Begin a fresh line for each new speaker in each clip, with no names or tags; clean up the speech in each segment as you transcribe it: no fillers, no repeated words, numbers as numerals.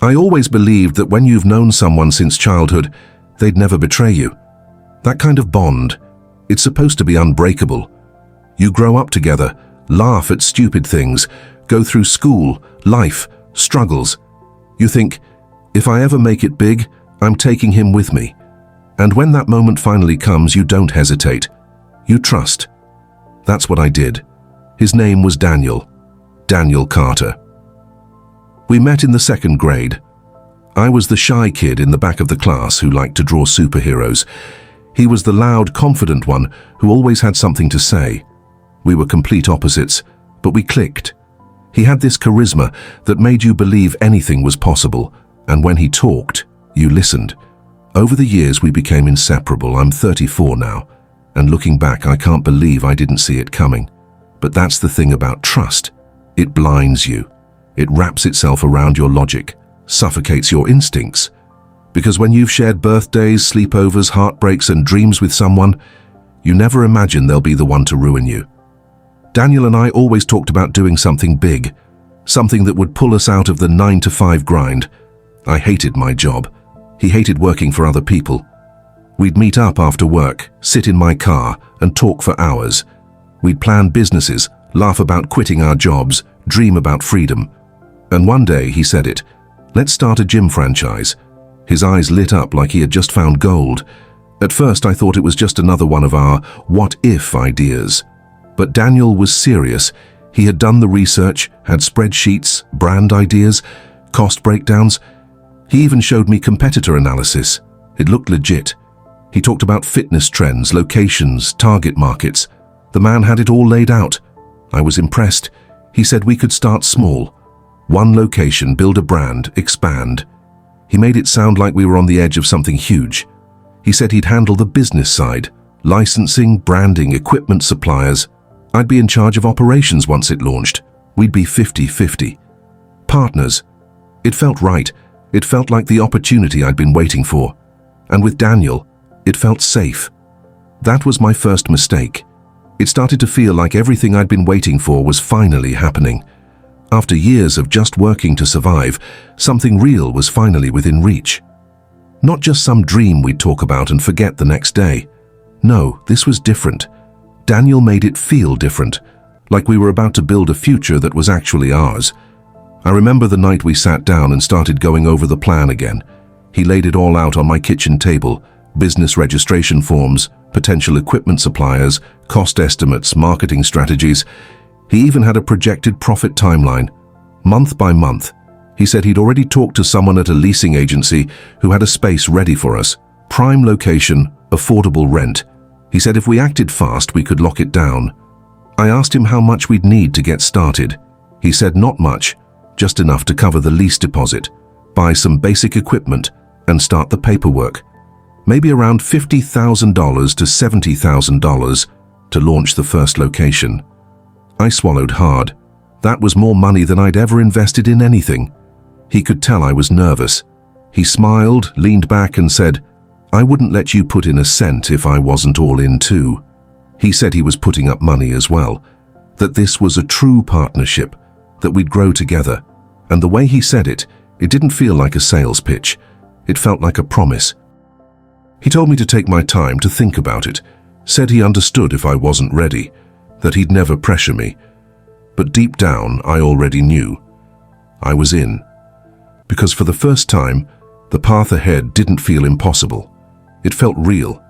I always believed that when you've known someone since childhood, they'd never betray you. That kind of bond, it's supposed to be unbreakable. You grow up together, laugh at stupid things, go through school, life, struggles. You think, if I ever make it big, I'm taking him with me. And when that moment finally comes, you don't hesitate. You trust. That's what I did. His name was Daniel. Daniel Carter. We met in the 2nd grade. I was the shy kid in the back of the class who liked to draw superheroes. He was the loud, confident one who always had something to say. We were complete opposites, but we clicked. He had this charisma that made you believe anything was possible, and when he talked, you listened. Over the years, we became inseparable. I'm 34 now, and looking back, I can't believe I didn't see it coming. But that's the thing about trust. It blinds you. It wraps itself around your logic, suffocates your instincts. Because when you've shared birthdays, sleepovers, heartbreaks, and dreams with someone, you never imagine they'll be the one to ruin you. Daniel and I always talked about doing something big, something that would pull us out of the 9-to-5 grind. I hated my job. He hated working for other people. We'd meet up after work, sit in my car, and talk for hours. We'd plan businesses, laugh about quitting our jobs, dream about freedom. And one day he said it, "Let's start a gym franchise." His eyes lit up like he had just found gold. At first I thought it was just another one of our what-if ideas. But Daniel was serious. He had done the research, had spreadsheets, brand ideas, cost breakdowns. He even showed me competitor analysis. It looked legit. He talked about fitness trends, locations, target markets. The man had it all laid out. I was impressed. He said we could start small. One location, build a brand, expand. He made it sound like we were on the edge of something huge. He said he'd handle the business side, licensing, branding, equipment suppliers. I'd be in charge of operations once it launched. We'd be 50-50. Partners. It felt right. It felt like the opportunity I'd been waiting for. And with Daniel, it felt safe. That was my first mistake. It started to feel like everything I'd been waiting for was finally happening. After years of just working to survive, something real was finally within reach. Not just some dream we'd talk about and forget the next day. No, this was different. Daniel made it feel different, like we were about to build a future that was actually ours. I remember the night we sat down and started going over the plan again. He laid it all out on my kitchen table, business registration forms, potential equipment suppliers, cost estimates, marketing strategies. He even had a projected profit timeline, month by month. He said he'd already talked to someone at a leasing agency who had a space ready for us, prime location, affordable rent. He said if we acted fast, we could lock it down. I asked him how much we'd need to get started. He said not much, just enough to cover the lease deposit, buy some basic equipment, and start the paperwork. Maybe around $50,000 to $70,000 to launch the first location. I swallowed hard. That was more money than I'd ever invested in anything. He could tell I was nervous. He smiled, leaned back, and said, "I wouldn't let you put in a cent if I wasn't all in too." He said he was putting up money as well, that this was a true partnership, that we'd grow together. And the way he said it, it didn't feel like a sales pitch. It felt like a promise. He told me to take my time to think about it, said he understood if I wasn't ready, that he'd never pressure me. But deep down, I already knew. I was in. Because for the first time, the path ahead didn't feel impossible. It felt real.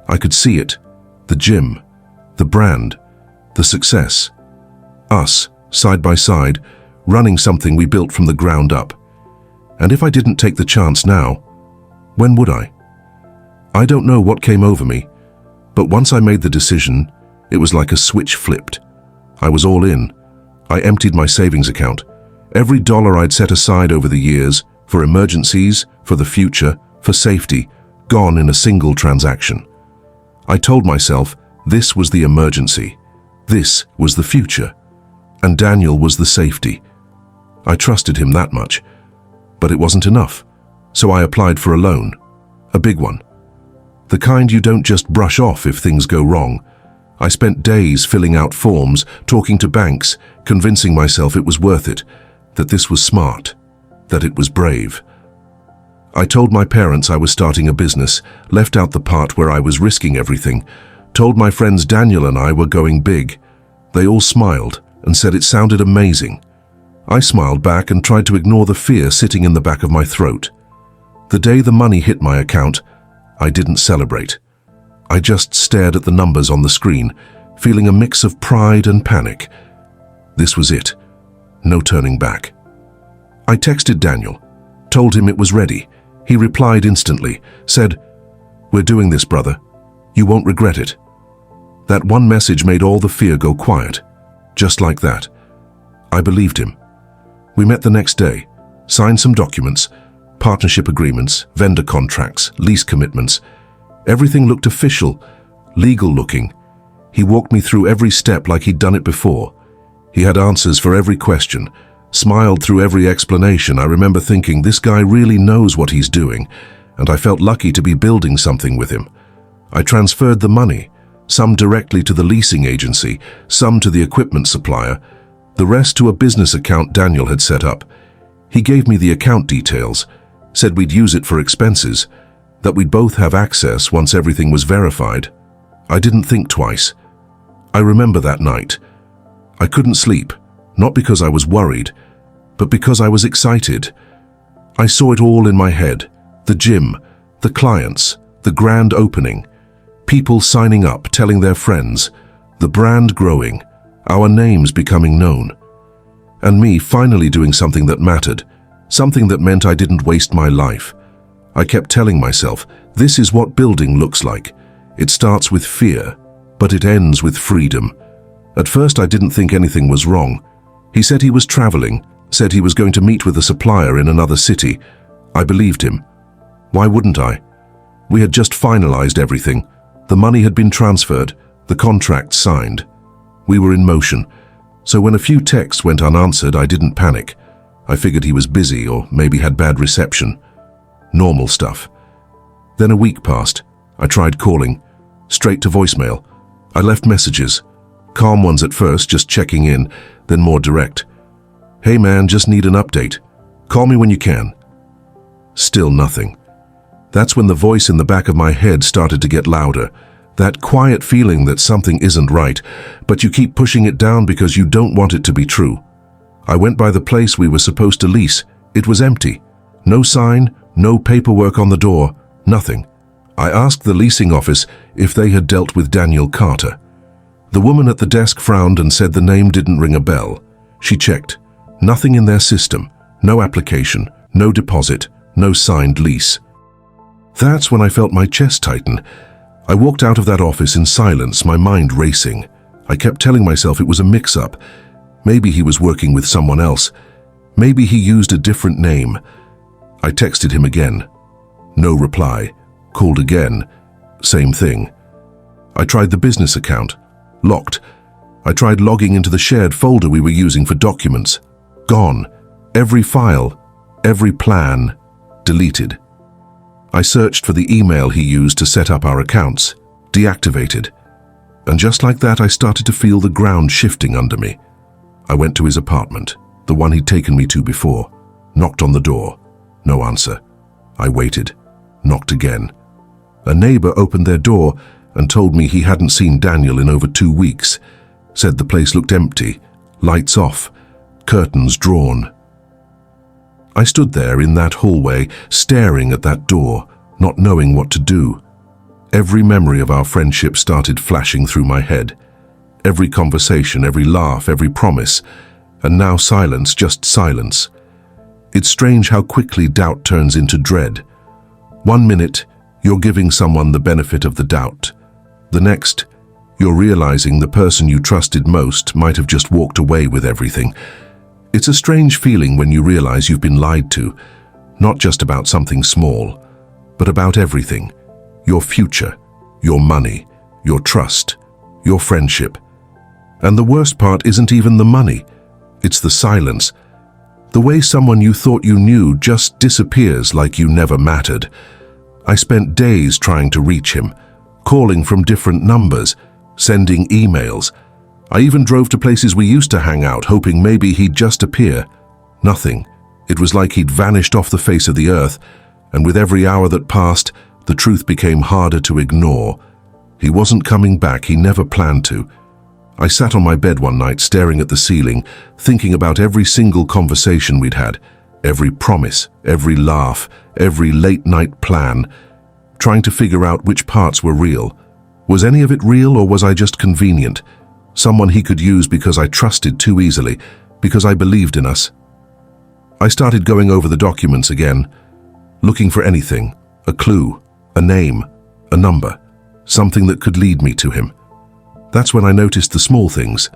I could see it, the gym, the brand, the success. Us, side by side, running something we built from the ground up. And if I didn't take the chance now, when would I? I don't know what came over me, but once I made the decision, it was like a switch flipped. I was all in. I emptied my savings account. Every dollar I'd set aside over the years, for emergencies, for the future, for safety, gone in a single transaction. I told myself this was the emergency. This was the future. And Daniel was the safety. I trusted him that much. But it wasn't enough. So I applied for a loan. A big one. The kind you don't just brush off if things go wrong. I spent days filling out forms, talking to banks, convincing myself it was worth it, that this was smart, that it was brave. I told my parents I was starting a business, left out the part where I was risking everything, told my friends Daniel and I were going big. They all smiled and said it sounded amazing. I smiled back and tried to ignore the fear sitting in the back of my throat. The day the money hit my account, I didn't celebrate. I just stared at the numbers on the screen, feeling a mix of pride and panic. This was it. No turning back. I texted Daniel, told him it was ready. He replied instantly, said, "We're doing this, brother. You won't regret it." That one message made all the fear go quiet. Just like that. I believed him. We met the next day, signed some documents, partnership agreements, vendor contracts, lease commitments. Everything looked official, legal looking. He walked me through every step like he'd done it before. He had answers for every question, smiled through every explanation. I remember thinking, this guy really knows what he's doing, and I felt lucky to be building something with him. I transferred the money, some directly to the leasing agency, some to the equipment supplier, the rest to a business account Daniel had set up. He gave me the account details, said we'd use it for expenses, that we'd both have access once everything was verified. I didn't think twice. I remember that night. I couldn't sleep, not because I was worried, but because I was excited. I saw it all in my head. The gym, the clients, the grand opening, people signing up, telling their friends, the brand growing, our names becoming known. And me finally doing something that mattered, something that meant I didn't waste my life. I kept telling myself, this is what building looks like. It starts with fear, but it ends with freedom. At first I didn't think anything was wrong. He said he was traveling, said he was going to meet with a supplier in another city. I believed him. Why wouldn't I? We had just finalized everything. The money had been transferred, the contract signed. We were in motion. So when a few texts went unanswered, I didn't panic. I figured he was busy or maybe had bad reception. Normal stuff. Then a week passed. I tried calling, straight to voicemail. I left messages, calm ones at first, just checking in, then more direct. "Hey man, just need an update. Call me when you can." Still nothing. That's when the voice in the back of my head started to get louder. That quiet feeling that something isn't right, but you keep pushing it down because you don't want it to be true. I went by the place we were supposed to lease. It was empty. No sign, no paperwork on the door, nothing. I asked the leasing office if they had dealt with Daniel Carter. The woman at the desk frowned and said the name didn't ring a bell. She checked. Nothing in their system. No application, no deposit, no signed lease. That's when I felt my chest tighten. I walked out of that office in silence, my mind racing. I kept telling myself it was a mix-up. Maybe he was working with someone else. Maybe he used a different name. I texted him again. No reply. Called again. Same thing. I tried the business account. Locked. I tried logging into the shared folder we were using for documents. Gone. Every file, every plan, deleted. I searched for the email he used to set up our accounts. Deactivated. And just like that, I started to feel the ground shifting under me. I went to his apartment, the one he'd taken me to before. Knocked on the door. No answer. I waited. Knocked again. A neighbor opened their door and told me he hadn't seen Daniel in over 2 weeks. Said the place looked empty, lights off, curtains drawn. I stood there in that hallway, staring at that door, not knowing what to do. Every memory of our friendship started flashing through my head. Every conversation, every laugh, every promise, and now silence, just silence. It's strange how quickly doubt turns into dread. 1 minute, you're giving someone the benefit of the doubt. The next, you're realizing the person you trusted most might have just walked away with everything. It's a strange feeling when you realize you've been lied to, not just about something small, but about everything. Your future, your money, your trust, your friendship. And the worst part isn't even the money. It's the silence. The way someone you thought you knew just disappears like you never mattered. I spent days trying to reach him, calling from different numbers, sending emails. I even drove to places we used to hang out, hoping maybe he'd just appear. Nothing. It was like he'd vanished off the face of the earth, and with every hour that passed, the truth became harder to ignore. He wasn't coming back, he never planned to. I sat on my bed one night staring at the ceiling, thinking about every single conversation we'd had, every promise, every laugh, every late-night plan, trying to figure out which parts were real. Was any of it real, or was I just convenient? Someone he could use because I trusted too easily, because I believed in us. I started going over the documents again, looking for anything, a clue, a name, a number, something that could lead me to him. That's when I noticed the small things.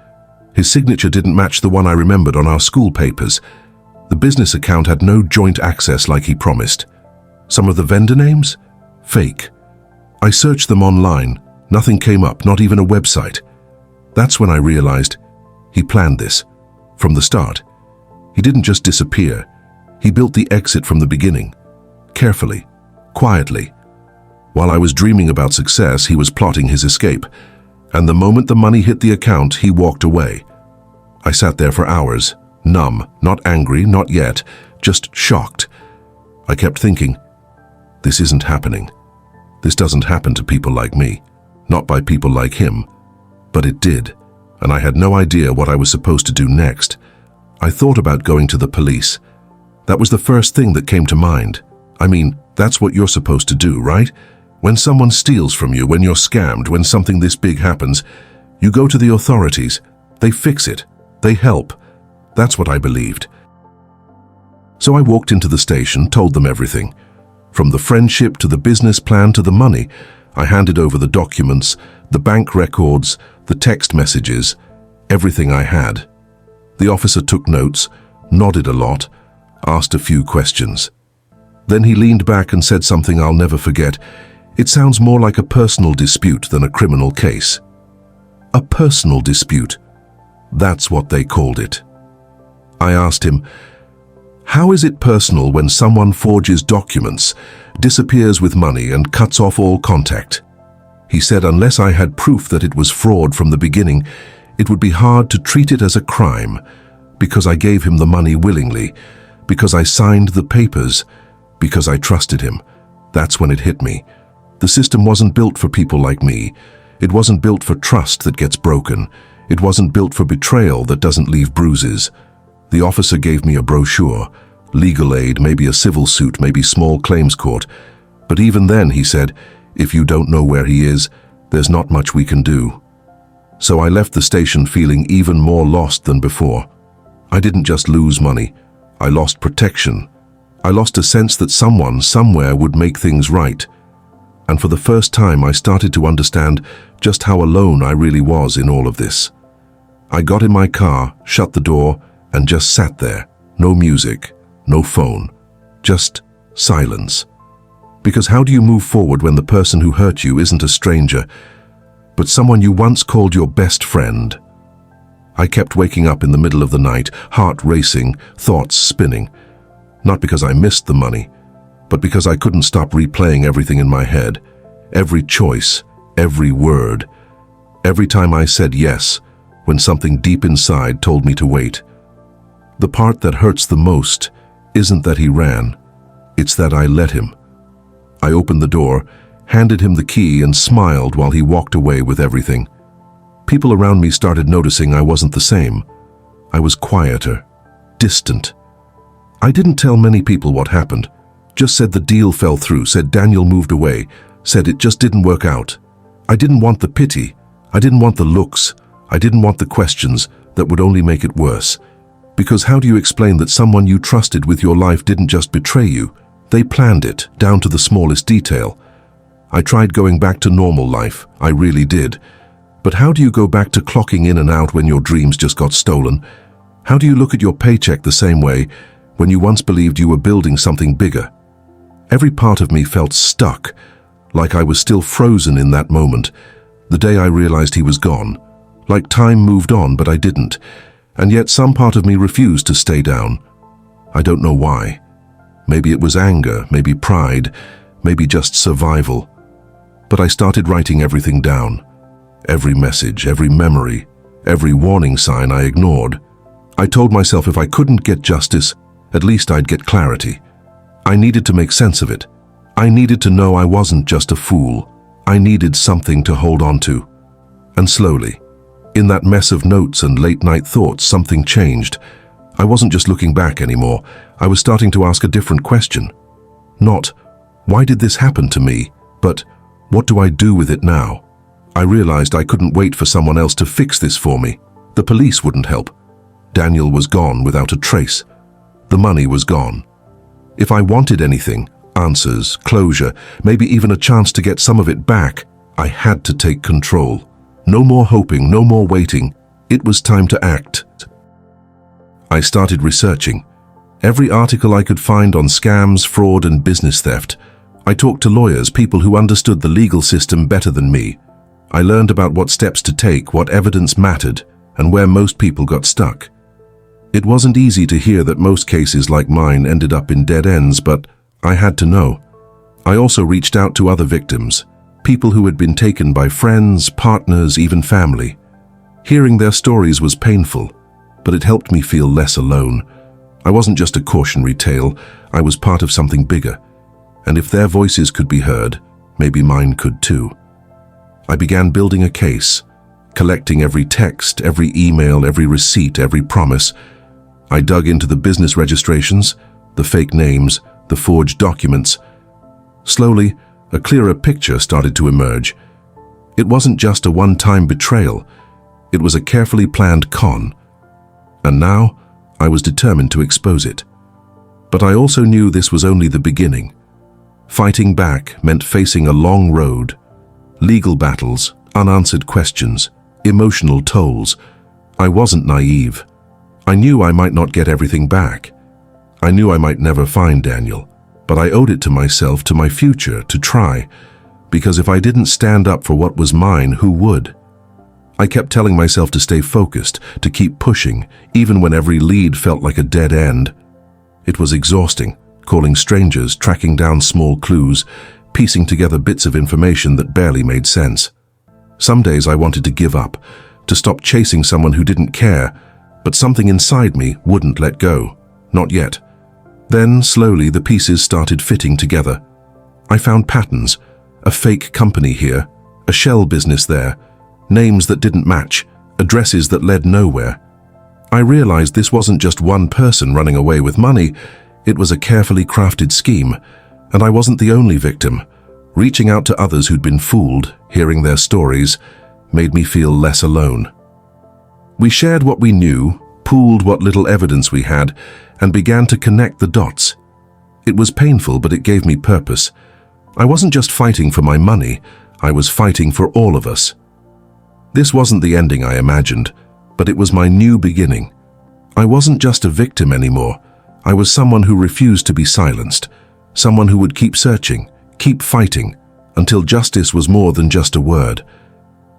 His signature didn't match the one I remembered on our school papers. The business account had no joint access like he promised. Some of the vendor names? Fake. I searched them online. Nothing came up, not even a website. That's when I realized he planned this from the start. He didn't just disappear. He built the exit from the beginning. Carefully, quietly. While I was dreaming about success, he was plotting his escape. And the moment the money hit the account, he walked away. I sat there for hours, numb, not angry, not yet, just shocked. I kept thinking, this isn't happening. This doesn't happen to people like me, not by people like him. But it did, and I had no idea what I was supposed to do next. I thought about going to the police. That was the first thing that came to mind. I mean, that's what you're supposed to do, right? When someone steals from you, when you're scammed, when something this big happens, you go to the authorities. They fix it. They help. That's what I believed. So I walked into the station, told them everything. From the friendship to the business plan to the money, I handed over the documents, the bank records, the text messages, everything I had. The officer took notes, nodded a lot, asked a few questions. Then he leaned back and said something I'll never forget. It sounds more like a personal dispute than a criminal case. A personal dispute. That's what they called it. I asked him, how is it personal when someone forges documents, disappears with money, and cuts off all contact? He said unless I had proof that it was fraud from the beginning, it would be hard to treat it as a crime, because I gave him the money willingly, because I signed the papers, because I trusted him. That's when it hit me. The system wasn't built for people like me. It wasn't built for trust that gets broken. It wasn't built for betrayal that doesn't leave bruises. The officer gave me a brochure, legal aid, maybe a civil suit, maybe small claims court. But even then, he said, if you don't know where he is, there's not much we can do. So I left the station feeling even more lost than before. I didn't just lose money. I lost protection. I lost a sense that someone, somewhere would make things right. And for the first time, I started to understand just how alone I really was in all of this. I got in my car, shut the door, and just sat there. No music, no phone, just silence. Because how do you move forward when the person who hurt you isn't a stranger, but someone you once called your best friend? I kept waking up in the middle of the night, heart racing, thoughts spinning. Not because I missed the money, but because I couldn't stop replaying everything in my head. Every choice, every word. Every time I said yes, when something deep inside told me to wait. The part that hurts the most isn't that he ran, it's that I let him. I opened the door, handed him the key, and smiled while he walked away with everything. People around me started noticing I wasn't the same. I was quieter, distant. I didn't tell many people what happened. Just said the deal fell through, said Daniel moved away, said it just didn't work out. I didn't want the pity. I didn't want the looks. I didn't want the questions that would only make it worse. Because how do you explain that someone you trusted with your life didn't just betray you? They planned it, down to the smallest detail. I tried going back to normal life, I really did. But how do you go back to clocking in and out when your dreams just got stolen? How do you look at your paycheck the same way when you once believed you were building something bigger? Every part of me felt stuck, like I was still frozen in that moment, the day I realized he was gone. Like time moved on, but I didn't. And yet some part of me refused to stay down. I don't know why. Maybe it was anger, maybe pride, maybe just survival. But I started writing everything down. Every message, every memory, every warning sign I ignored. I told myself if I couldn't get justice, At least I'd get clarity. I needed to make sense of it. I needed to know I wasn't just a fool. I needed something to hold on to. And slowly, in that mess of notes and late-night thoughts, something changed. I wasn't just looking back anymore. I was starting to ask a different question. Not, why did this happen to me? But, what do I do with it now? I realized I couldn't wait for someone else to fix this for me. The police wouldn't help. Daniel was gone without a trace. The money was gone. If I wanted anything, answers, closure, maybe even a chance to get some of it back, I had to take control. No more hoping, no more waiting. It was time to act. I started researching. Every article I could find on scams, fraud, and business theft. I talked to lawyers, people who understood the legal system better than me. I learned about what steps to take, what evidence mattered, and where most people got stuck. It wasn't easy to hear that most cases like mine ended up in dead ends, but I had to know. I also reached out to other victims, people who had been taken by friends, partners, even family. Hearing their stories was painful, but it helped me feel less alone. I wasn't just a cautionary tale, I was part of something bigger. And if their voices could be heard, maybe mine could too. I began building a case, collecting every text, every email, every receipt, every promise. I dug into the business registrations, the fake names, the forged documents. Slowly, a clearer picture started to emerge. It wasn't just a one-time betrayal. It was a carefully planned con. And now, I was determined to expose it. But I also knew this was only the beginning. Fighting back meant facing a long road. Legal battles, unanswered questions, emotional tolls. I wasn't naive. I knew I might not get everything back. I knew I might never find Daniel, but I owed it to myself, to my future, to try, because if I didn't stand up for what was mine, who would? I kept telling myself to stay focused, to keep pushing, even when every lead felt like a dead end. It was exhausting, calling strangers, tracking down small clues, piecing together bits of information that barely made sense. Some days I wanted to give up, to stop chasing someone who didn't care, but something inside me wouldn't let go. Not yet. Then, slowly, the pieces started fitting together. I found patterns, a fake company here, a shell business there, names that didn't match, addresses that led nowhere. I realized this wasn't just one person running away with money, it was a carefully crafted scheme, and I wasn't the only victim. Reaching out to others who'd been fooled, hearing their stories, made me feel less alone. We shared what we knew, pooled what little evidence we had, and began to connect the dots. It was painful, but it gave me purpose. I wasn't just fighting for my money, I was fighting for all of us. This wasn't the ending I imagined, but it was my new beginning. I wasn't just a victim anymore. I was someone who refused to be silenced, someone who would keep searching, keep fighting, until justice was more than just a word.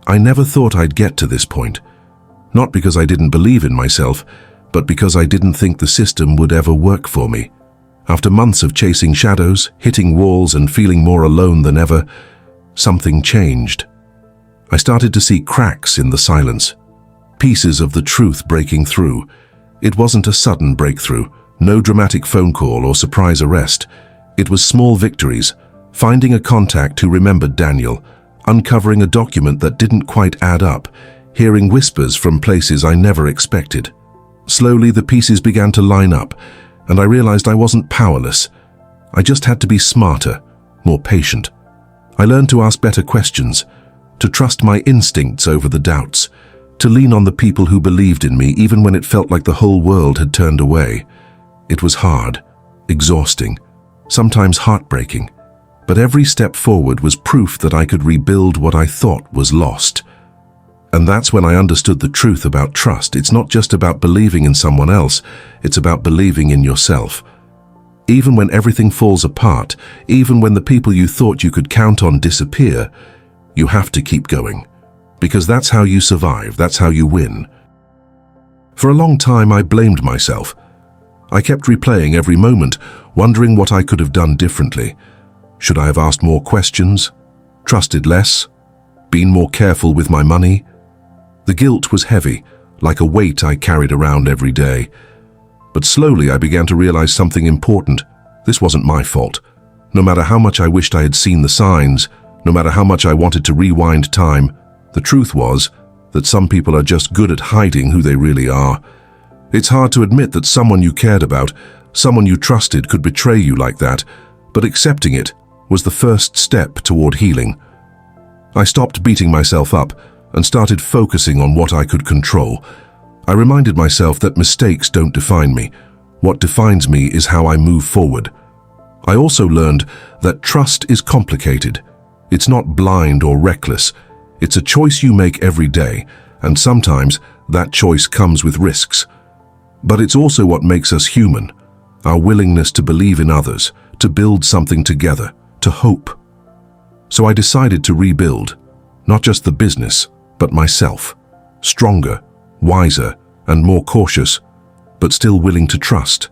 I never thought I'd get to this point. Not because I didn't believe in myself, but because I didn't think the system would ever work for me. After months of chasing shadows, hitting walls, and feeling more alone than ever, something changed. I started to see cracks in the silence, pieces of the truth breaking through. It wasn't a sudden breakthrough, no dramatic phone call or surprise arrest. It was small victories, finding a contact who remembered Daniel, uncovering a document that didn't quite add up, hearing whispers from places I never expected. Slowly, the pieces began to line up, and I realized I wasn't powerless. I just had to be smarter, more patient. I learned to ask better questions, to trust my instincts over the doubts, to lean on the people who believed in me even when it felt like the whole world had turned away. It was hard, exhausting, sometimes heartbreaking, but every step forward was proof that I could rebuild what I thought was lost. And that's when I understood the truth about trust. It's not just about believing in someone else, it's about believing in yourself. Even when everything falls apart, even when the people you thought you could count on disappear, you have to keep going. Because that's how you survive, that's how you win. For a long time, I blamed myself. I kept replaying every moment, wondering what I could have done differently. Should I have asked more questions? Trusted less? Been more careful with my money? The guilt was heavy, like a weight I carried around every day. But slowly I began to realize something important. This wasn't my fault. No matter how much I wished I had seen the signs, no matter how much I wanted to rewind time, the truth was that some people are just good at hiding who they really are. It's hard to admit that someone you cared about, someone you trusted, could betray you like that, but accepting it was the first step toward healing. I stopped beating myself up and started focusing on what I could control. I reminded myself that mistakes don't define me. What defines me is how I move forward. I also learned that trust is complicated. It's not blind or reckless. It's a choice you make every day, and sometimes that choice comes with risks. But it's also what makes us human, our willingness to believe in others, to build something together, to hope. So I decided to rebuild, not just the business, but myself, stronger, wiser, and more cautious, but still willing to trust.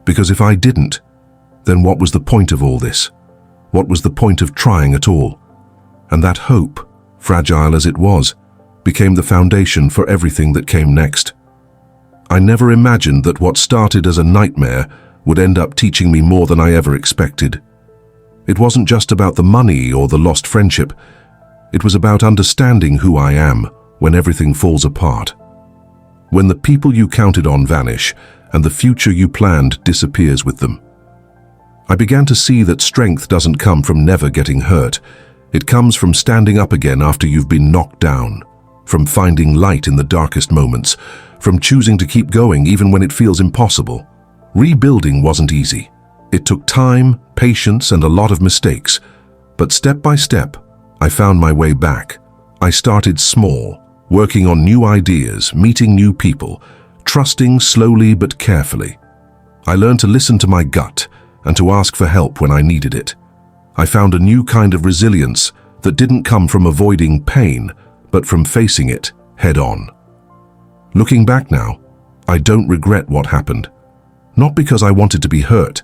Because if I didn't, then what was the point of all this? What was the point of trying at all? And that hope, fragile as it was, became the foundation for everything that came next. I never imagined that what started as a nightmare would end up teaching me more than I ever expected. It wasn't just about the money or the lost friendship. It was about understanding who I am when everything falls apart. When the people you counted on vanish and the future you planned disappears with them. I began to see that strength doesn't come from never getting hurt. It comes from standing up again after you've been knocked down, from finding light in the darkest moments, from choosing to keep going even when it feels impossible. Rebuilding wasn't easy. It took time, patience, and a lot of mistakes. But step by step, I found my way back. I started small, working on new ideas, meeting new people, trusting slowly but carefully. I learned to listen to my gut and to ask for help when I needed it. I found a new kind of resilience that didn't come from avoiding pain, but from facing it head on. Looking back now, I don't regret what happened. Not because I wanted to be hurt,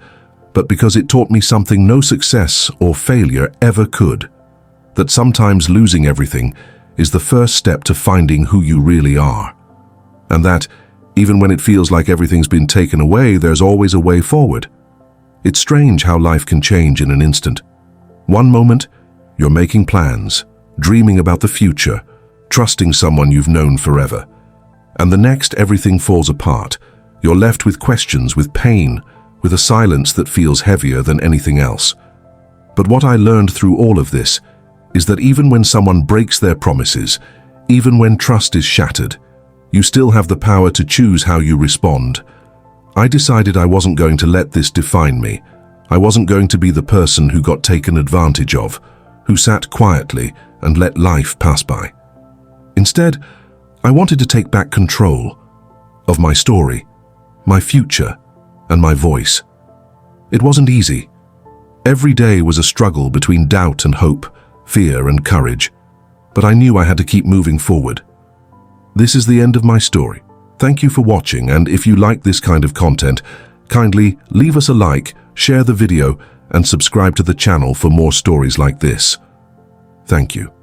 but because it taught me something no success or failure ever could. That sometimes losing everything is the first step to finding who you really are. And that, even when it feels like everything's been taken away, there's always a way forward. It's strange how life can change in an instant. One moment, you're making plans, dreaming about the future, trusting someone you've known forever. And the next, everything falls apart. You're left with questions, with pain, with a silence that feels heavier than anything else. But what I learned through all of this is that even when someone breaks their promises, even when trust is shattered, you still have the power to choose how you respond. I decided I wasn't going to let this define me. I wasn't going to be the person who got taken advantage of, who sat quietly and let life pass by. Instead, I wanted to take back control of my story, my future, and my voice. It wasn't easy. Every day was a struggle between doubt and hope, fear and courage, but I knew I had to keep moving forward. This is the end of my story. Thank you for watching, and if you like this kind of content, kindly leave us a like, share the video, and subscribe to the channel for more stories like this. Thank you.